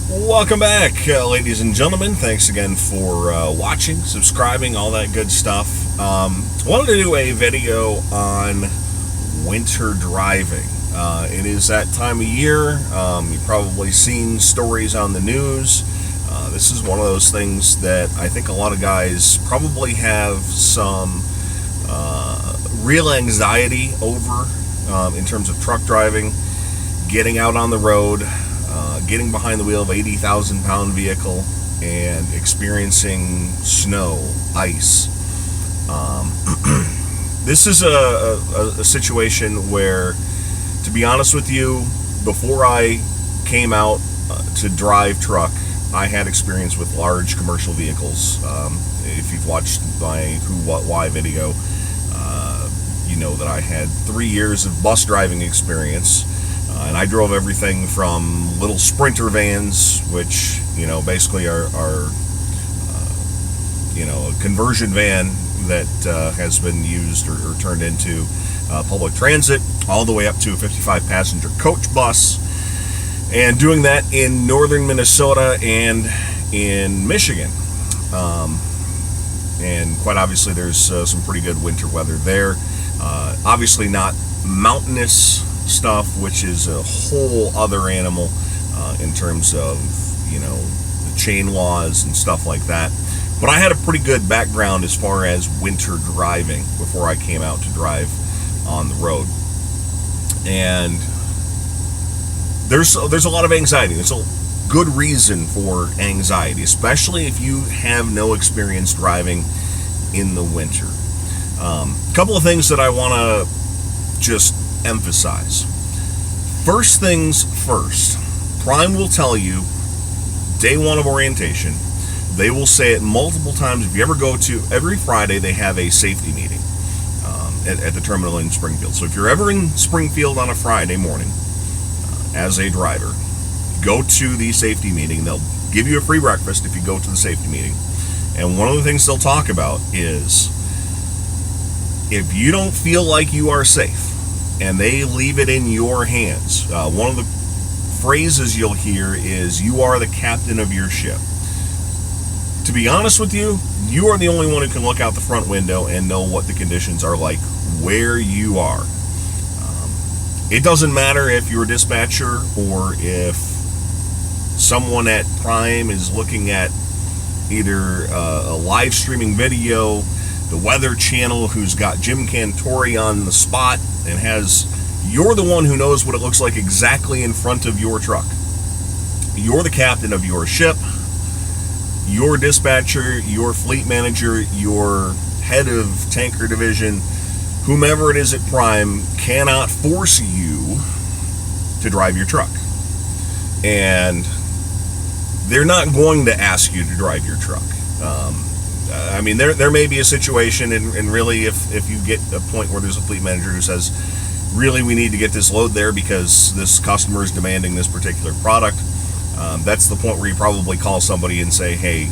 Welcome back, ladies and gentlemen. Thanks again for watching, subscribing, all that good stuff. Wanted to do a video on winter driving. It is that time of year. You've probably seen stories on the news. This is one of those things that I think a lot of guys probably have some real anxiety over in terms of truck driving, getting out on the road, getting behind the wheel of 80,000 pound vehicle and experiencing snow, ice. This is a situation where, to be honest with you, before I came out to drive truck, I had experience with large commercial vehicles. If you've watched my Who, What, Why video, you know that I had 3 years of bus driving experience. And I drove everything from little Sprinter vans, which, basically are a conversion van that has been used or turned into public transit, all the way up to a 55-passenger coach bus, and doing that in northern Minnesota and in Michigan. And quite obviously there's some pretty good winter weather there. Obviously not mountainous stuff, which is a whole other animal in terms of the chain laws and stuff like that. But I had a pretty good background as far as winter driving before I came out to drive on the road. And there's a lot of anxiety. There's a good reason for anxiety, especially if you have no experience driving in the winter. A couple of things that I want to just emphasize. First things first, Prime will tell you day one of orientation. They will say it multiple times. If you ever go to, every Friday they have a safety meeting at the terminal in Springfield. So if you're ever in Springfield on a Friday morning as a driver, go to the safety meeting. They'll give you a free breakfast if you go to the safety meeting. And one of the things they'll talk about is, if you don't feel like you are safe and they leave it in your hands, one of the phrases you'll hear is, you are the captain of your ship. To be honest with you, you are the only one who can look out the front window and know what the conditions are like where you are. It doesn't matter if you're a dispatcher or if someone at Prime is looking at either a live streaming video, the Weather Channel, who's got Jim Cantori on the spot and you're the one who knows what it looks like exactly in front of your truck. You're the captain of your ship. Your dispatcher, your fleet manager, your head of tanker division, whomever it is at Prime, cannot force you to drive your truck. And they're not going to ask you to drive your truck. There may be a situation, and really, if you get a point where there's a fleet manager who says, really, we need to get this load there because this customer is demanding this particular product, that's the point where you probably call somebody and say, hey,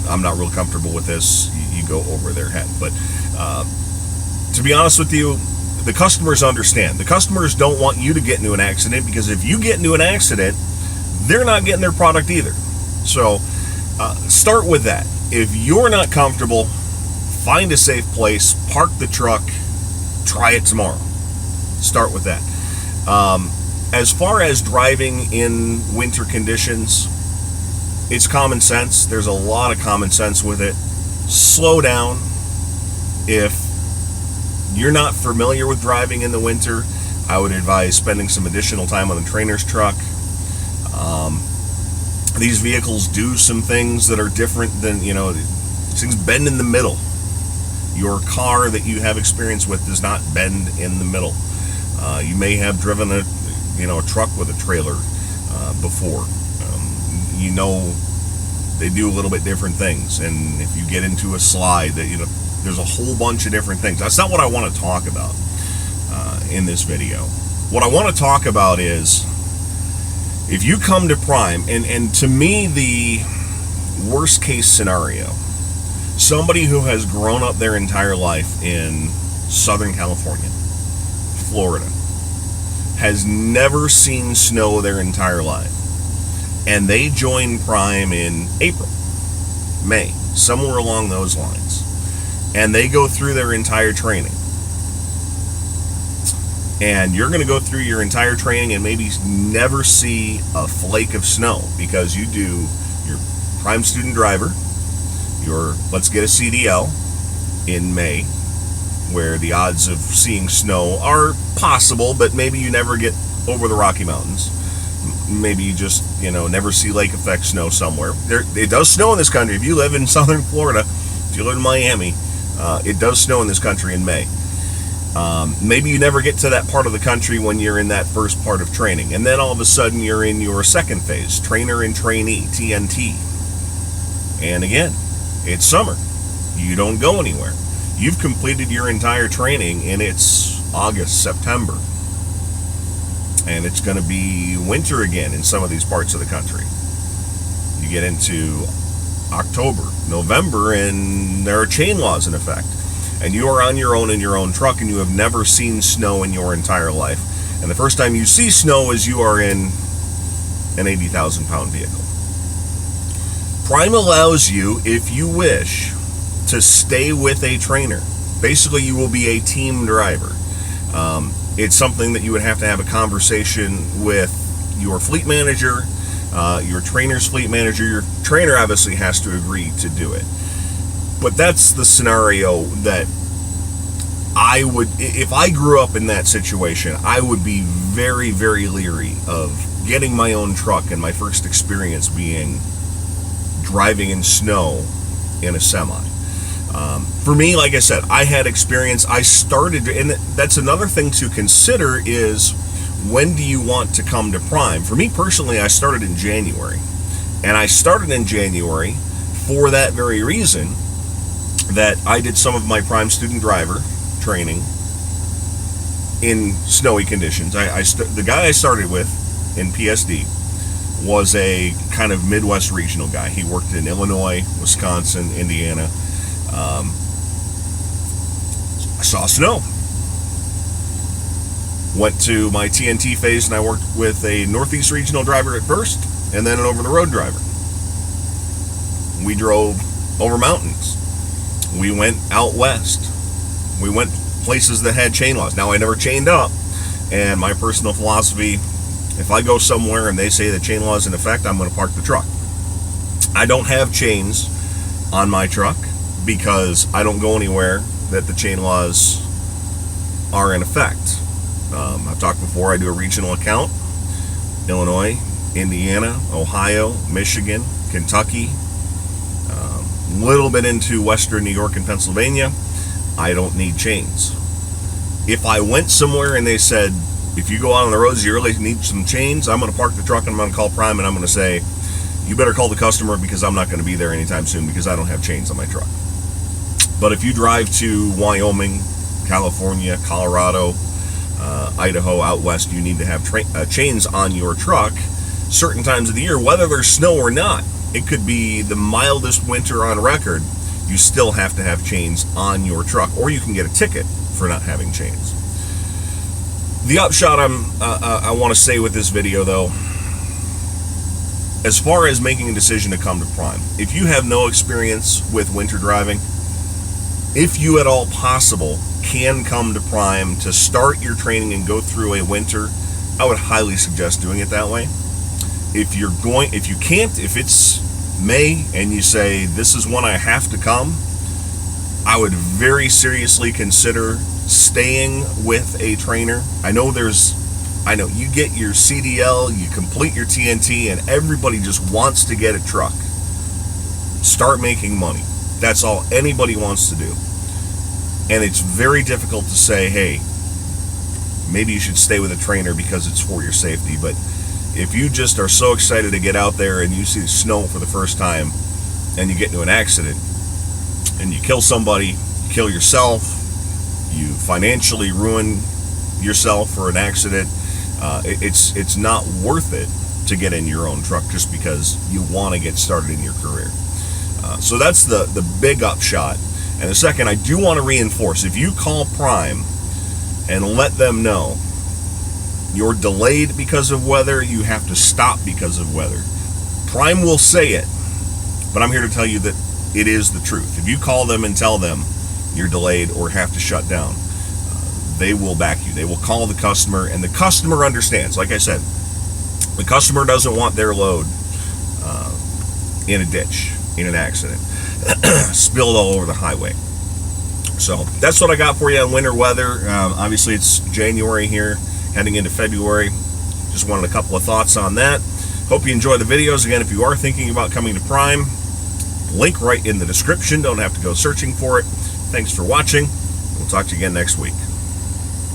I'm not real comfortable with this. You go over their head. But to be honest with you, the customers understand. The customers don't want you to get into an accident, because if you get into an accident, they're not getting their product either. So start with that. If you're not comfortable, find a safe place, park the truck, try it tomorrow. Start with that. As far as driving in winter conditions, it's common sense. There's a lot of common sense with it. Slow down. If you're not familiar with driving in the winter, I would advise spending some additional time on the trainer's truck. These vehicles do some things that are different than, things bend in the middle. Your car that you have experience with does not bend in the middle. You may have driven a truck with a trailer before. They do a little bit different things. And if you get into a slide, there's a whole bunch of different things. That's not what I want to talk about in this video. What I want to talk about is, if you come to Prime, and to me, the worst case scenario, somebody who has grown up their entire life in Southern California, Florida, has never seen snow their entire life, and they join Prime in April, May, somewhere along those lines. And they go through their entire training. And you're going to go through your entire training and maybe never see a flake of snow, because you do your Prime student driver, your Let's Get a CDL in May, where the odds of seeing snow are possible, but maybe you never get over the Rocky Mountains. Maybe you just, never see lake effect snow somewhere. It does snow in this country. If you live in southern Florida, if you live in Miami, it does snow in this country in May. Maybe you never get to that part of the country when you're in that first part of training. And then all of a sudden you're in your second phase, trainer and trainee, TNT. And again, it's summer. You don't go anywhere. You've completed your entire training, and it's August, September. And it's going to be winter again in some of these parts of the country. You get into October, November, and there are chain laws in effect. And you are on your own in your own truck, and you have never seen snow in your entire life. And the first time you see snow is you are in an 80,000-pound vehicle. Prime allows you, if you wish, to stay with a trainer. Basically, you will be a team driver. It's something that you would have to have a conversation with your fleet manager, your trainer's fleet manager. Your trainer obviously has to agree to do it. But that's the scenario that I would, if I grew up in that situation, I would be very, very leery of getting my own truck, and my first experience being driving in snow in a semi. For me, like I said, I had experience. I started, and that's another thing to consider, is when do you want to come to Prime? For me personally, I started in January. And I started in January for that very reason, that I did some of my Prime student driver training in snowy conditions. The guy I started with in PSD was a kind of Midwest regional guy. He worked in Illinois, Wisconsin, Indiana. I saw snow. Went to my TNT phase, and I worked with a Northeast regional driver at first, and then an over-the-road driver. We drove over mountains. We went out west. We went places that had chain laws. Now, I never chained up, and my personal philosophy, if I go somewhere and they say the chain law is in effect, I'm going to park the truck. I don't have chains on my truck because I don't go anywhere that the chain laws are in effect. I've talked before, I do a regional account. Illinois, Indiana, Ohio, Michigan, Kentucky, little bit into Western New York and Pennsylvania. I don't need chains. If I went somewhere and they said, if you go out on the roads, you really need some chains, I'm going to park the truck and I'm going to call Prime and I'm going to say, you better call the customer because I'm not going to be there anytime soon because I don't have chains on my truck. But if you drive to Wyoming, California, Colorado, Idaho, out west, you need to have chains on your truck certain times of the year, whether there's snow or not. It could be the mildest winter on record. You still have to have chains on your truck, or you can get a ticket for not having chains. The upshot I want to say with this video, though, as far as making a decision to come to Prime, if you have no experience with winter driving, if you at all possible can come to Prime to start your training and go through a winter, I would highly suggest doing it that way. If you can't, if it's May and you say, this is when I have to come, I would very seriously consider staying with a trainer. I know you get your CDL, you complete your TNT, and everybody just wants to get a truck. Start making money. That's all anybody wants to do. And it's very difficult to say, hey, maybe you should stay with a trainer because it's for your safety. But if you just are so excited to get out there and you see snow for the first time and you get into an accident and you kill somebody, you kill yourself, you financially ruin yourself for an accident, it's not worth it to get in your own truck just because you want to get started in your career. So that's the big upshot. And the second, I do want to reinforce, if you call Prime and let them know you're delayed because of weather, you have to stop because of weather, Prime will say it, but I'm here to tell you that it is the truth. If you call them and tell them you're delayed or have to shut down, they will back you. They will call the customer, and the customer understands. Like I said, the customer doesn't want their load in a ditch, in an accident, spilled all over the highway. So that's what I got for you on winter weather. Obviously, it's January here, heading into February. Just wanted a couple of thoughts on that. Hope you enjoy the videos. Again, if you are thinking about coming to Prime, link right in the description. Don't have to go searching for it. Thanks for watching. We'll talk to you again next week.